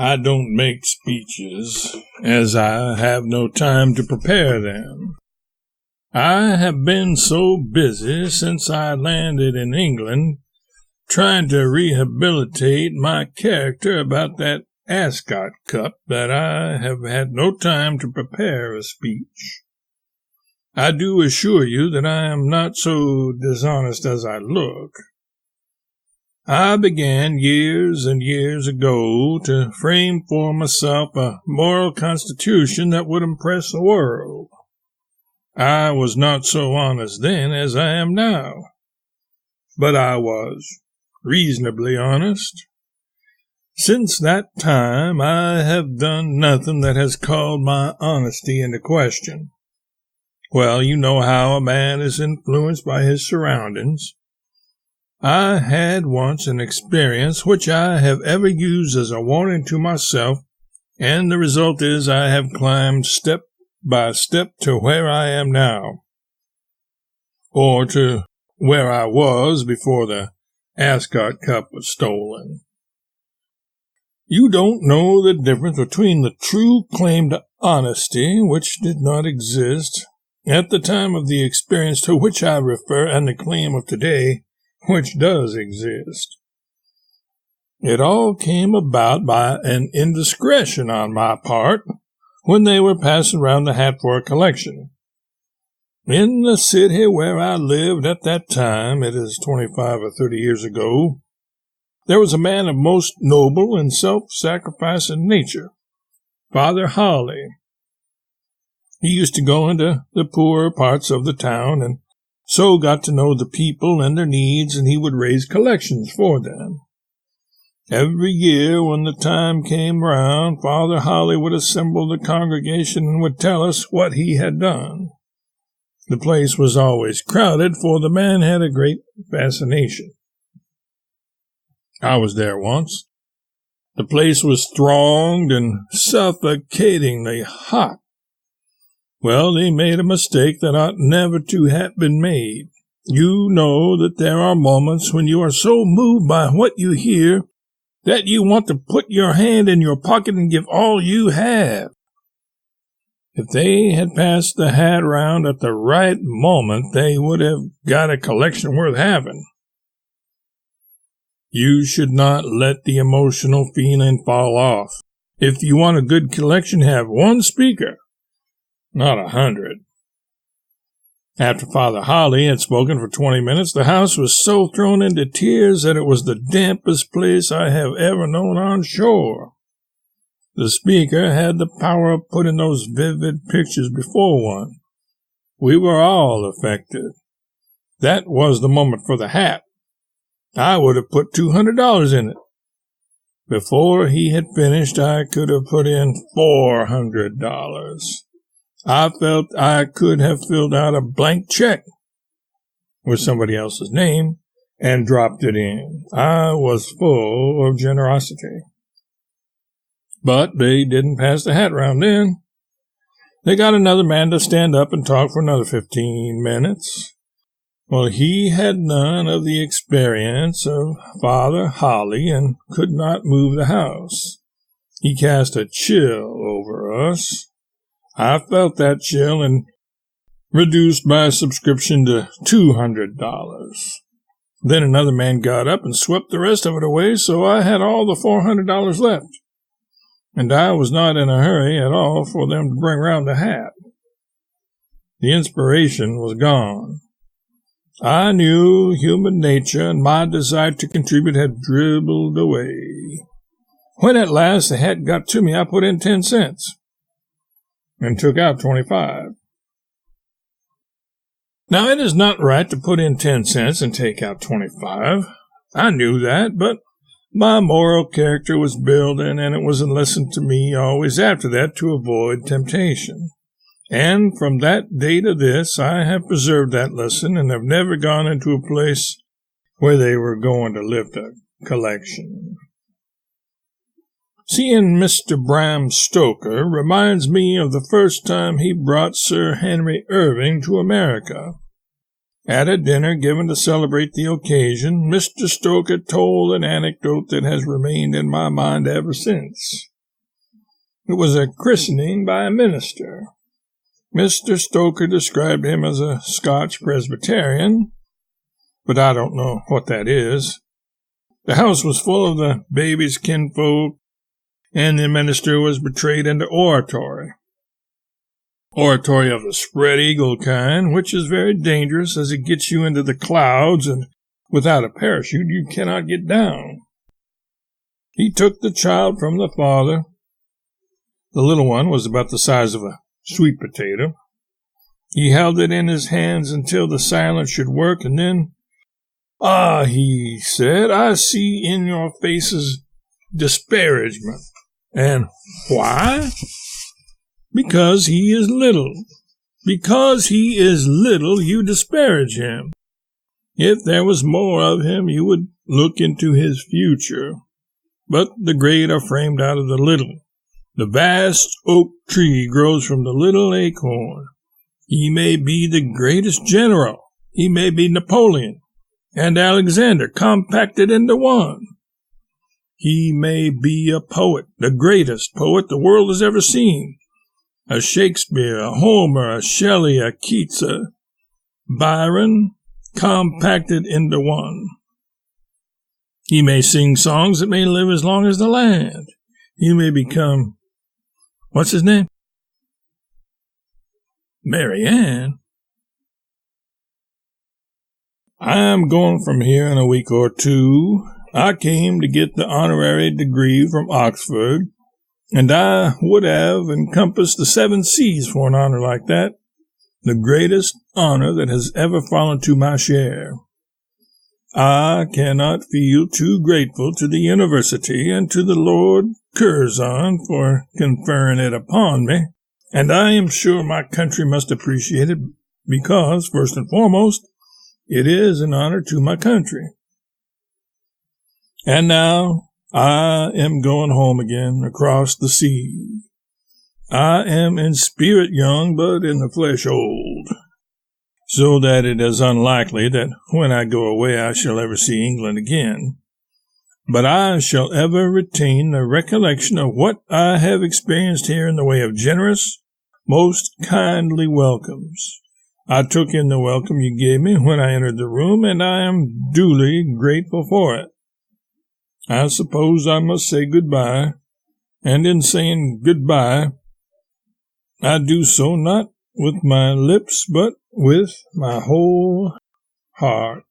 I don't make speeches, as I have no time to prepare them. I have been so busy since I landed in England, trying to rehabilitate my character about that Ascot Cup, that I have had no time to prepare a speech. I do assure you that I am not so dishonest as I look. I began years and years ago to frame for myself a moral constitution that would impress the world. I was not so honest then as I am now, but I was reasonably honest. Since that time I have done nothing that has called my honesty into question. Well, you know how a man is influenced by his surroundings. I had once an experience which I have ever used as a warning to myself, and the result is I have climbed step by step to where I am now, or to where I was before the Ascot Cup was stolen. You don't know the difference between the true claim to honesty, which did not exist at the time of the experience to which I refer, and the claim of today, which does exist. It all came about by an indiscretion on my part when they were passing round the hat for a collection. In the city where I lived at that time, it is 25 or 30 years ago, there was a man of most noble and self-sacrificing nature, Father Holly. He used to go into the poorer parts of the town and so got to know the people and their needs, and he would raise collections for them. Every year when the time came round, Father Holly would assemble the congregation and would tell us what he had done. The place was always crowded, for the man had a great fascination. I was there once. The place was thronged and suffocatingly hot. Well, they made a mistake that ought never to have been made. You know that there are moments when you are so moved by what you hear that you want to put your hand in your pocket and give all you have. If they had passed the hat round at the right moment, they would have got a collection worth having. You should not let the emotional feeling fall off. If you want a good collection, have one speaker, not 100. After Father Holly had spoken for 20 minutes, the house was so thrown into tears that it was the dampest place I have ever known on shore. The speaker had the power of putting those vivid pictures before one. We were all affected. That was the moment for the hat. I would have put $200 in it. Before he had finished, I could have put in $400. I felt I could have filled out a blank check with somebody else's name and dropped it in. I was full of generosity. But they didn't pass the hat round then. They got another man to stand up and talk for another 15 minutes. Well, he had none of the experience of Father Holly and could not move the house. He cast a chill over us. I felt that chill and reduced my subscription to $200. Then another man got up and swept the rest of it away, so I had all the $400 left. And I was not in a hurry at all for them to bring round the hat. The inspiration was gone. I knew human nature, and my desire to contribute had dribbled away. When at last the hat got to me, I put in 10 cents. And took out 25. Now, it is not right to put in 10 cents and take out 25. I knew that, but my moral character was building, and it was a lesson to me always after that to avoid temptation. And from that day to this, I have preserved that lesson and have never gone into a place where they were going to lift a collection. Seeing Mr. Bram Stoker reminds me of the first time he brought Sir Henry Irving to America. At a dinner given to celebrate the occasion, Mr. Stoker told an anecdote that has remained in my mind ever since. It was a christening by a minister. Mr. Stoker described him as a Scotch Presbyterian, but I don't know what that is. The house was full of the baby's kinfolk, and the minister was betrayed into oratory. Oratory of the spread-eagle kind, which is very dangerous as it gets you into the clouds, and without a parachute you cannot get down. He took the child from the father. The little one was about the size of a sweet potato. He held it in his hands until the silence should work, and then, "Ah," he said, "I see in your faces disparagement." "And why?" "Because he is little. Because he is little, you disparage him. If there was more of him, you would look into his future. But the great are framed out of the little. The vast oak tree grows from the little acorn. He may be the greatest general. He may be Napoleon and Alexander compacted into one. He may be a poet, the greatest poet the world has ever seen. A Shakespeare, a Homer, a Shelley, a Keats, a Byron, compacted into one. He may sing songs that may live as long as the land. He may become, what's his name? Mary Ann. I'm going from here in a week or two. I came to get the honorary degree from Oxford, and I would have encompassed the 7 seas for an honor like that, the greatest honor that has ever fallen to my share. I cannot feel too grateful to the university and to the Lord Curzon for conferring it upon me, and I am sure my country must appreciate it because, first and foremost, it is an honor to my country. And now I am going home again across the sea. I am in spirit young, but in the flesh old, so that it is unlikely that when I go away I shall ever see England again. But I shall ever retain the recollection of what I have experienced here in the way of generous, most kindly welcomes. I took in the welcome you gave me when I entered the room, and I am duly grateful for it. I suppose I must say goodbye, and in saying goodbye, I do so not with my lips, but with my whole heart.